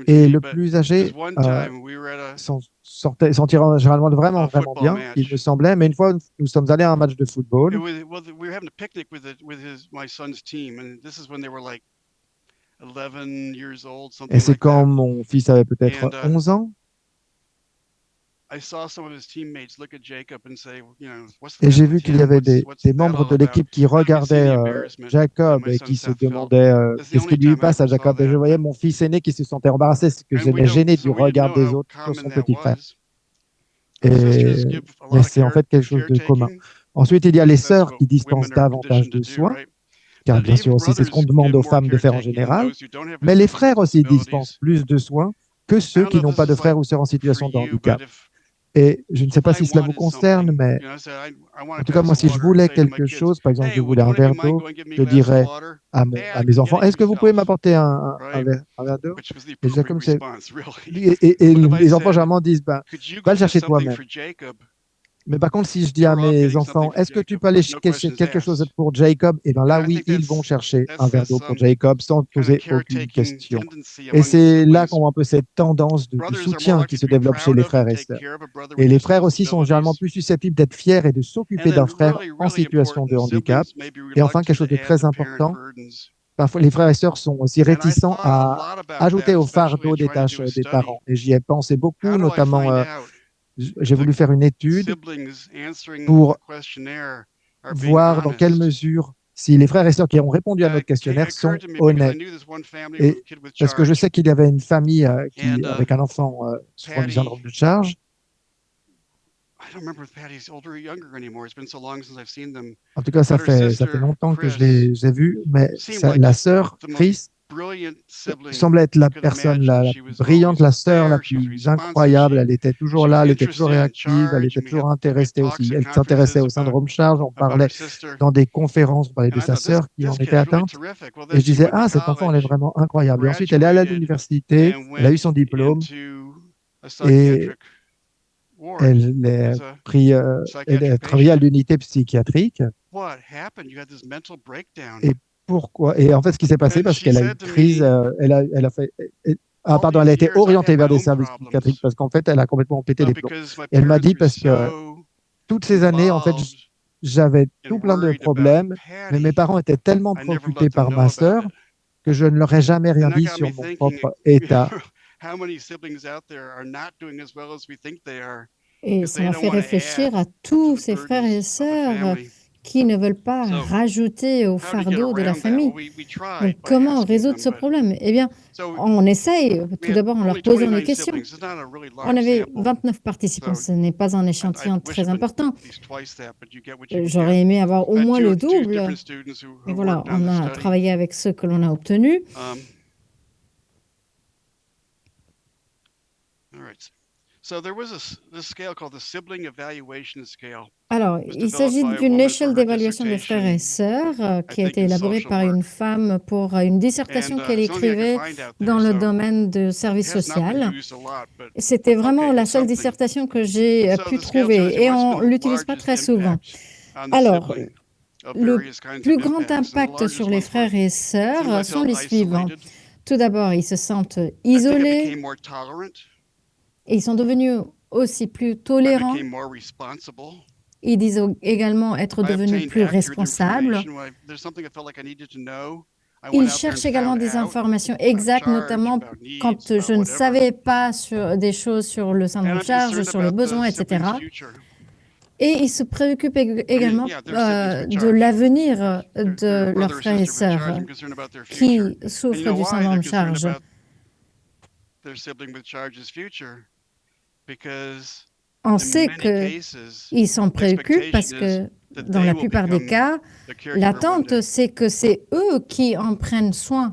Et le plus âgé s'en tirait généralement vraiment bien, il me semblait. Mais une fois, nous sommes allés à un match de football. Et c'est quand mon fils avait peut-être 11 ans. Et j'ai vu qu'il y avait des membres de l'équipe qui regardaient Jacob et qui se demandaient qu'est-ce qui lui passe à Jacob. Et je voyais mon fils aîné qui se sentait embarrassé, que j'étais gêné du regard des autres sur son petit frère. Mais c'est en fait quelque chose de commun. Ensuite, il y a les sœurs qui dispensent davantage de soins, car bien sûr aussi c'est ce qu'on demande aux femmes de faire en général. Mais les frères aussi dispensent plus de soins que ceux qui n'ont pas de frères ou sœurs en situation de handicap. Et je ne sais pas si cela vous concerne, mais en tout cas, moi, si je voulais quelque chose, par exemple, je voulais un verre d'eau, je dirais à mes enfants, est-ce que vous pouvez m'apporter un verre d'eau? Et les enfants, généralement, disent, va le chercher toi-même. Mais par contre, si je dis à mes enfants, est-ce que tu peux aller chercher quelque chose pour Jacob? Et bien là, oui, ils vont chercher un verre d'eau pour Jacob sans poser aucune question. Et c'est là qu'on voit un peu cette tendance de soutien qui se développe chez les frères et sœurs. Et les frères aussi sont généralement plus susceptibles d'être fiers et de s'occuper d'un frère en situation de handicap. Et enfin, quelque chose de très important, parfois les frères et sœurs sont aussi réticents à ajouter au fardeau des tâches des parents. Et j'y ai pensé beaucoup, notamment... j'ai voulu faire une étude pour voir dans quelle mesure si les frères et sœurs qui ont répondu à notre questionnaire sont honnêtes. Et parce que je sais qu'il y avait une famille avec un enfant souffrant du syndrome de Charge. En tout cas, ça fait longtemps que je les ai vus, mais la sœur, Chris, semble être la personne la plus brillante, la sœur la plus incroyable. Elle était toujours là, elle était toujours réactive, elle était toujours intéressée aussi. Elle s'intéressait au syndrome Charge. On parlait dans des conférences, on parlait de sa sœur qui en était atteinte. Et je disais, cet enfant, elle est vraiment incroyable. Et ensuite, elle est allée à l'université, elle a eu son diplôme et elle a travaillé à l'unité psychiatrique. Et pourquoi? Et en fait, ce qui s'est passé, parce qu'elle a eu une crise, elle a été orientée vers des services psychiatriques parce qu'en fait, elle a complètement pété les plombs. Elle m'a dit parce que toutes ces années, en fait, j'avais tout plein de problèmes, mais mes parents étaient tellement préoccupés par ma sœur que je ne leur ai jamais rien dit sur mon propre état. Et ça m'a fait réfléchir à tous ces frères et sœurs qui ne veulent pas rajouter au fardeau de la famille. Donc, comment résoudre ce problème? Eh bien, on essaye tout d'abord en leur posant des questions. On avait 29 participants, ce n'est pas un échantillon très important. J'aurais aimé avoir au moins le double. Et voilà, on a travaillé avec ceux que l'on a obtenus. Alors, il s'agit d'une échelle d'évaluation de frères et sœurs qui a été élaborée par une femme pour une dissertation qu'elle écrivait dans le domaine du service social. C'était vraiment la seule dissertation que j'ai pu trouver et on ne l'utilise pas très souvent. Alors, le plus grand impact sur les frères et sœurs sont les suivants. Tout d'abord, ils se sentent isolés. Et ils sont devenus aussi plus tolérants. Ils disent également être devenus plus responsables. Ils cherchent également des informations exactes, notamment quand je ne savais pas sur des choses sur le syndrome de Charge, sur les besoins, etc. Et ils se préoccupent également de l'avenir de leurs frères et sœurs qui souffrent du syndrome de Charge. On sait qu'ils s'en préoccupent parce que dans la plupart des cas, l'attente, c'est que c'est eux qui en prennent soin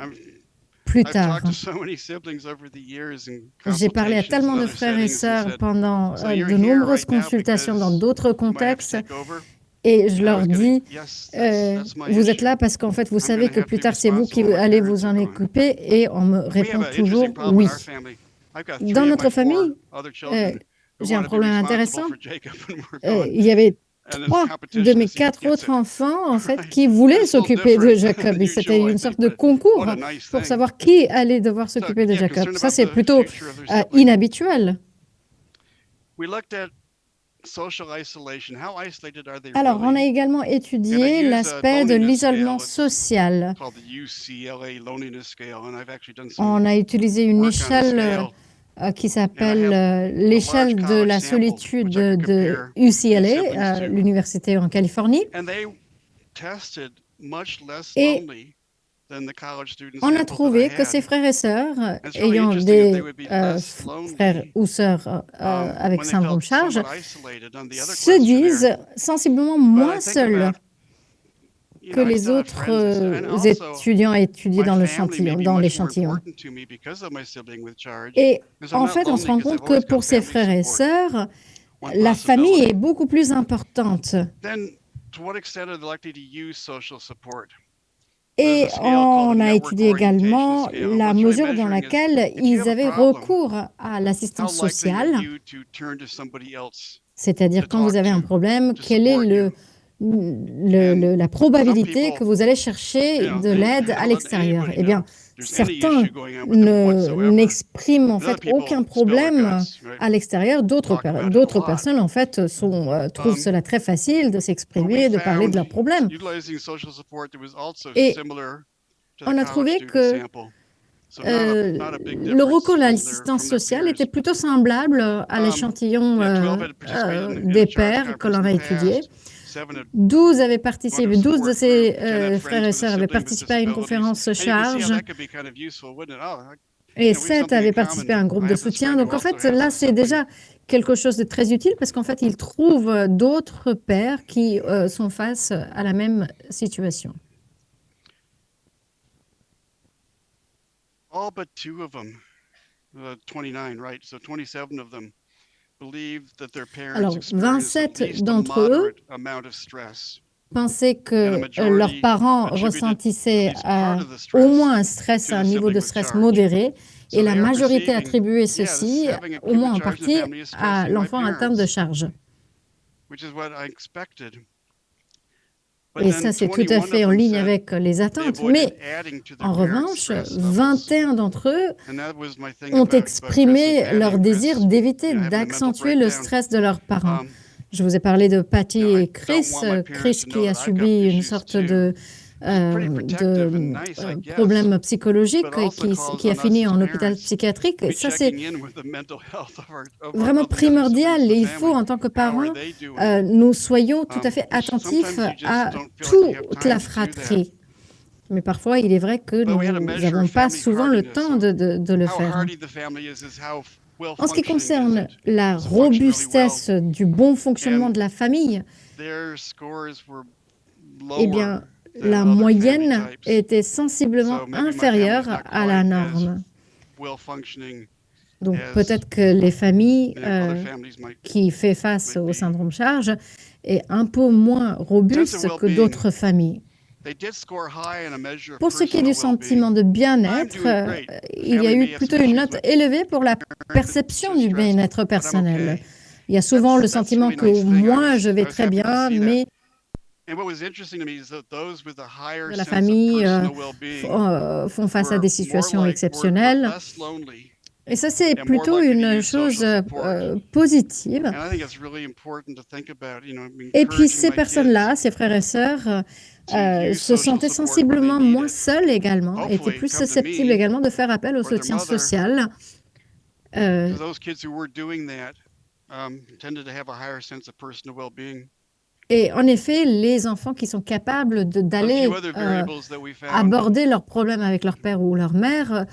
plus tard. J'ai parlé à tellement de frères et sœurs pendant de nombreuses consultations dans d'autres contextes et je leur dis, vous êtes là parce qu'en fait, vous savez que plus tard, c'est vous qui allez vous en occuper et on me répond toujours oui. Dans notre famille, j'ai un problème intéressant. Il y avait 3 de mes 4 autres enfants, en fait, qui voulaient s'occuper de Jacob. C'était une sorte de concours pour savoir qui allait devoir s'occuper de Jacob. Ça, c'est plutôt inhabituel. Alors, on a également étudié l'aspect de l'isolement social. On a utilisé une échelle qui s'appelle l'échelle de la solitude de UCLA, l'université en Californie. Et on a trouvé que ces frères et sœurs ayant des frères ou sœurs avec syndrome charge se disent sensiblement moins seuls que les autres étudiants étudiés dans l'échantillon. Et en fait, on se rend compte que pour ces frères et sœurs, la famille est beaucoup plus importante. Et on a étudié également la mesure dans laquelle ils avaient recours à l'assistance sociale, c'est-à-dire quand vous avez un problème, quelle est la probabilité que vous allez chercher de l'aide à l'extérieur. Eh bien, certains n'expriment en fait aucun problème à l'extérieur. D'autres personnes en fait trouvent cela très facile de s'exprimer, de parler de leurs problèmes. Et on a trouvé que le recours à l'assistance sociale était plutôt semblable à l'échantillon des pères que l'on a étudié. 12 de ces frères et sœurs avaient participé à une conférence charge et 7 avaient participé à un groupe de soutien. Donc, en fait, là, c'est déjà quelque chose de très utile parce qu'en fait, ils trouvent d'autres pères qui sont face à la même situation. All but 2 of them, 29, right? So 27 of them. Alors, 27 d'entre eux pensaient que leurs parents ressentissaient au moins un stress, un niveau de stress modéré, et la majorité attribuait ceci, au moins en partie, à l'enfant atteint de charge. Et ça, c'est tout à fait en ligne avec les attentes. Mais en revanche, 21 d'entre eux ont exprimé leur désir d'éviter d'accentuer le stress de leurs parents. Je vous ai parlé de Patty et Chris. Chris qui a subi une sorte de problème psychologique qui a fini en hôpital psychiatrique. Et ça, c'est vraiment primordial. Et il faut, en tant que parents, nous soyons tout à fait attentifs à toute la fratrie. Mais parfois, il est vrai que nous n'avons pas souvent le temps de le faire. En ce qui concerne la robustesse du bon fonctionnement de la famille, eh bien, la moyenne était sensiblement inférieure à la norme. Donc peut-être que les familles qui font face au syndrome charge est un peu moins robuste que d'autres familles. Pour ce qui est du sentiment de bien-être, il y a eu plutôt une note élevée pour la perception du bien-être personnel. Il y a souvent le sentiment que moi, je vais très bien, mais la famille font face à des situations exceptionnelles. Et ça, c'est plutôt une chose positive. Et puis, ces personnes-là, ces frères et sœurs, se sentaient sensiblement moins seuls également, étaient plus susceptibles également de faire appel au soutien social. Et en effet, les enfants qui sont capables d'aller aborder leurs problèmes avec leur père ou leur mère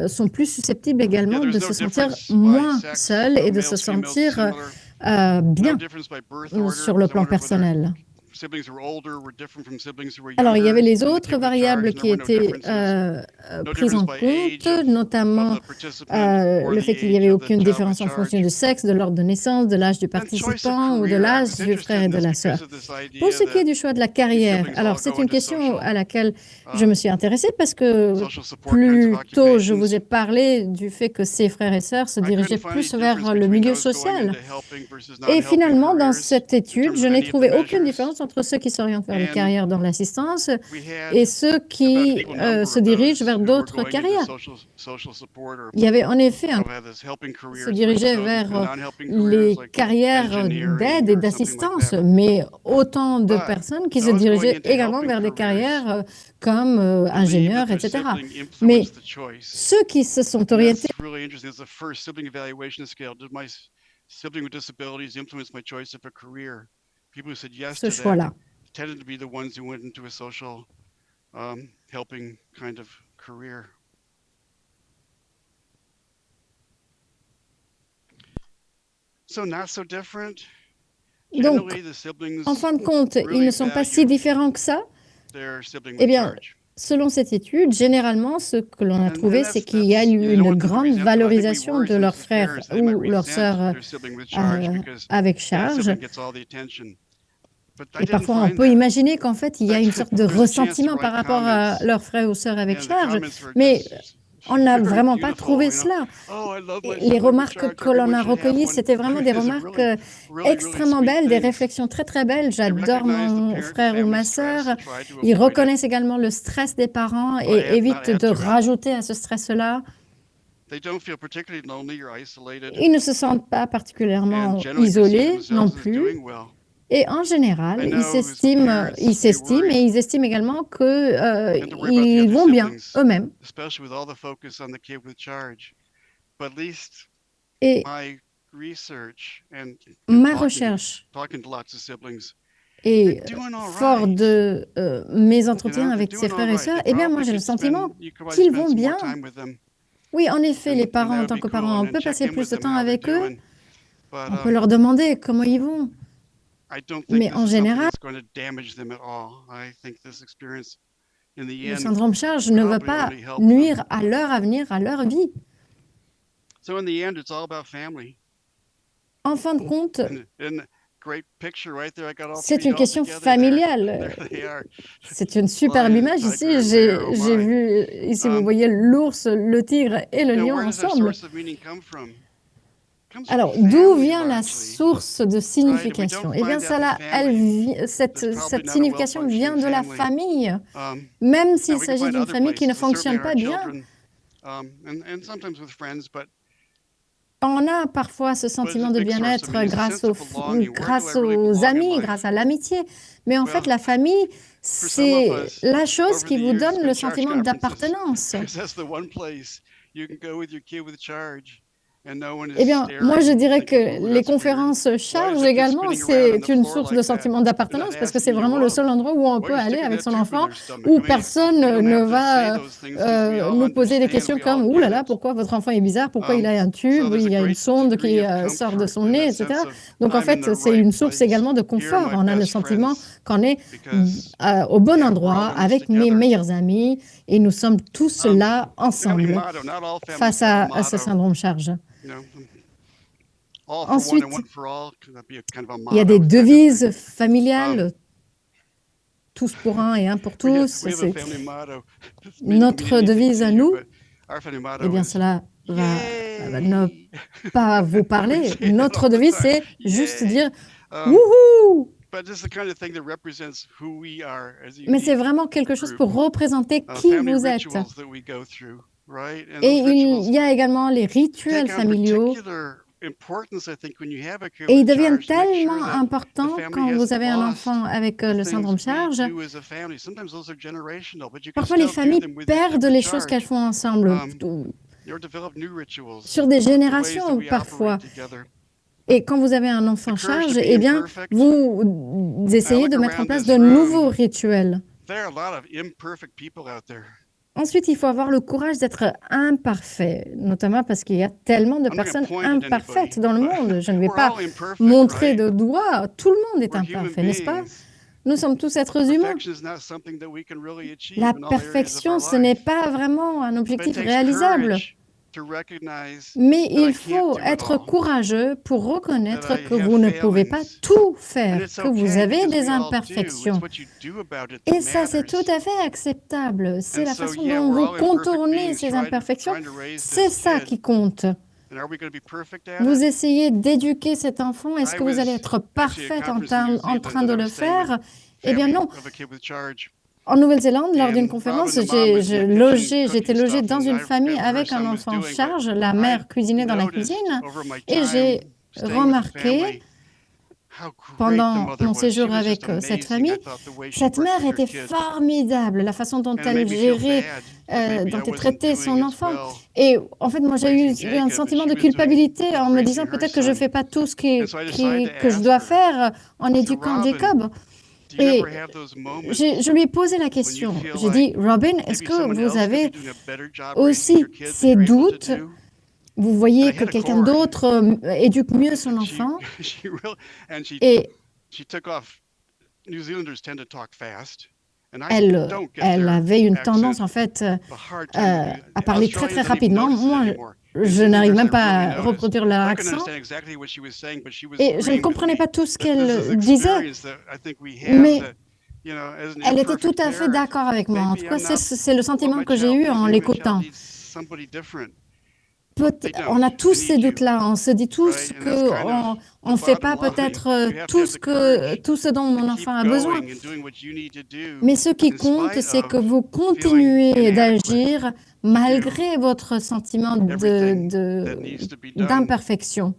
sont plus susceptibles également de se sentir moins seuls et de se sentir bien sur le plan personnel. Alors, il y avait les autres variables qui étaient prises en compte, notamment le fait qu'il n'y avait aucune différence en fonction du sexe, de l'ordre de naissance, de l'âge du participant ou de l'âge du frère et de la sœur. Pour ce qui est du choix de la carrière, alors c'est une question à laquelle je me suis intéressée parce que plus tôt, je vous ai parlé du fait que ces frères et sœurs se dirigeaient plus vers le milieu social. Et finalement, dans cette étude, je n'ai trouvé aucune différence entre ceux qui s'orientent vers les carrières dans l'assistance et ceux qui se dirigent vers d'autres carrières. Il y avait en effet se dirigeait vers les carrières d'aide et d'assistance, mais autant de personnes qui se dirigeaient également vers des carrières comme ingénieurs, etc. Mais ceux qui se sont orientés ce choix-là. Donc, en fin de compte, ils ne sont pas si différents que ça. Eh bien, selon cette étude, généralement, ce que l'on a trouvé, c'est qu'il y a eu une grande valorisation de leurs frères ou leurs sœurs avec charge. Et parfois, on peut imaginer qu'en fait, il y a une sorte de ressentiment par rapport à leurs frères ou sœurs avec charge, mais on n'a vraiment pas trouvé cela. Les remarques que l'on a recueillies, c'était vraiment des remarques extrêmement belles, des réflexions très très belles. J'adore mon frère ou ma sœur. Ils reconnaissent également le stress des parents et évitent de rajouter à ce stress-là. Ils ne se sentent pas particulièrement isolés non plus. Et en général, ils s'estiment et ils estiment également qu'ils vont bien eux-mêmes. Et ma recherche et fort de mes entretiens avec ses frères et sœurs, eh bien, moi, j'ai le sentiment qu'ils vont bien. Oui, en effet, les parents, en tant que parents, on peut passer plus de temps avec eux. On peut leur demander comment ils vont. Mais en général, le syndrome charge ne va pas nuire à leur avenir, à leur vie. En fin de compte, c'est une question familiale. C'est une superbe image ici. J'ai vu, ici vous voyez l'ours, le tigre et le lion ensemble. Alors, d'où vient la source de signification? Eh bien, cette signification vient de la famille, même s'il s'agit d'une famille qui ne fonctionne pas bien. On a parfois ce sentiment de bien-être grâce aux amis, grâce à l'amitié. Mais en fait, la famille, c'est la chose qui vous donne le sentiment d'appartenance. Eh bien, moi, je dirais que les conférences charge également, c'est une source de sentiment d'appartenance parce que c'est vraiment le seul endroit où on peut aller avec son enfant, où personne ne va nous poser des questions comme « Ouh là là, pourquoi votre enfant est bizarre? Pourquoi il a un tube? Il y a une sonde qui sort de son nez, etc. » Donc, en fait, c'est une source également de confort. On a le sentiment qu'on est au bon endroit avec mes meilleurs amis et nous sommes tous là ensemble face à ce syndrome charge. Ensuite, il y a des devises familiales, tous pour un et un pour tous. C'est notre devise à nous. Eh bien, cela va ne pas vous parler. Notre devise, c'est juste dire « Wouhou !» Mais c'est vraiment quelque chose pour représenter qui vous êtes. Et il y a également les rituels familiaux. Et ils deviennent tellement importants quand vous avez un enfant avec le syndrome charge. Parfois, les familles perdent les choses qu'elles font ensemble, sur des générations parfois. Et quand vous avez un enfant charge, eh bien, vous essayez de mettre en place de nouveaux rituels. Ensuite, il faut avoir le courage d'être imparfait, notamment parce qu'il y a tellement de personnes imparfaites dans le monde. Je ne vais pas montrer de doigt, tout le monde est imparfait, n'est-ce pas? Nous sommes tous êtres humains. La perfection, ce n'est pas vraiment un objectif réalisable. Mais il faut être courageux pour reconnaître que vous ne pouvez pas tout faire, que vous avez des imperfections. Et ça, c'est tout à fait acceptable. C'est la façon dont vous contournez ces imperfections. C'est ça qui compte. Vous essayez d'éduquer cet enfant. Est-ce que vous allez être parfaite en train de le faire? Eh bien non. En Nouvelle-Zélande, lors d'une conférence, j'étais logée dans une famille avec un enfant en charge. La mère cuisinait dans la cuisine et j'ai remarqué pendant mon séjour avec cette famille, cette mère était formidable, la façon dont elle gérait, dont elle traitait son enfant. Et en fait, moi, j'ai eu un sentiment de culpabilité en me disant peut-être que je ne fais pas tout ce que je dois faire en éduquant Jacob. Et je lui ai posé la question. J'ai dit, Robin, est-ce que vous avez aussi ces doutes? Vous voyez que quelqu'un d'autre éduque mieux son enfant? Et elle avait une tendance, en fait, à parler très, très rapidement. Moi, je n'arrive même pas à reproduire leur accent. Et je ne comprenais pas tout ce qu'elle disait. Mais elle était tout à fait d'accord avec moi. En tout cas, c'est le sentiment que j'ai eu en l'écoutant. On a tous ces doutes-là. On se dit tous qu'on ne fait pas peut-être tout ce dont mon enfant a besoin. Mais ce qui compte, c'est que vous continuez d'agir malgré votre sentiment d'imperfection.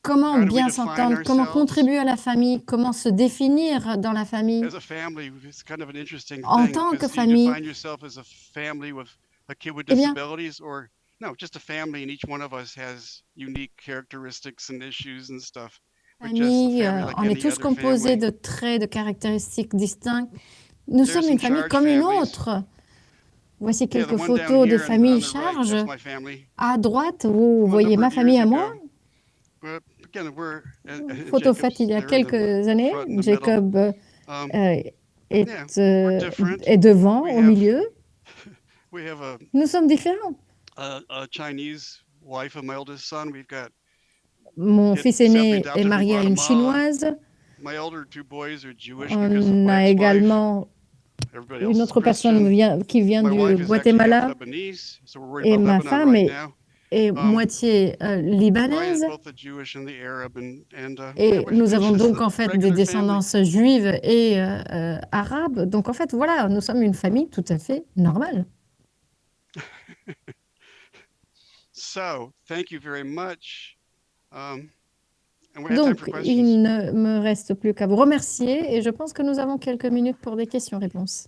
Comment bien s'entendre, comment contribuer à la famille, comment se définir dans la famille. En tant que famille, eh bien, famille, on est tous composés de traits, de caractéristiques distinctes. Nous sommes une famille comme une autre. Voici quelques photos de familles charges. À droite, vous voyez ma famille à moi. Photo faite il y a quelques années. Jacob est devant, au milieu. Nous sommes différents. Mon fils aîné est marié à une Chinoise. On a également une autre personne qui vient du Guatemala. Et ma femme est moitié libanaise. Et nous avons donc en fait des descendances juives et arabes. Donc en fait, voilà, nous sommes une famille tout à fait normale. Donc, il ne me reste plus qu'à vous remercier et je pense que nous avons quelques minutes pour des questions-réponses.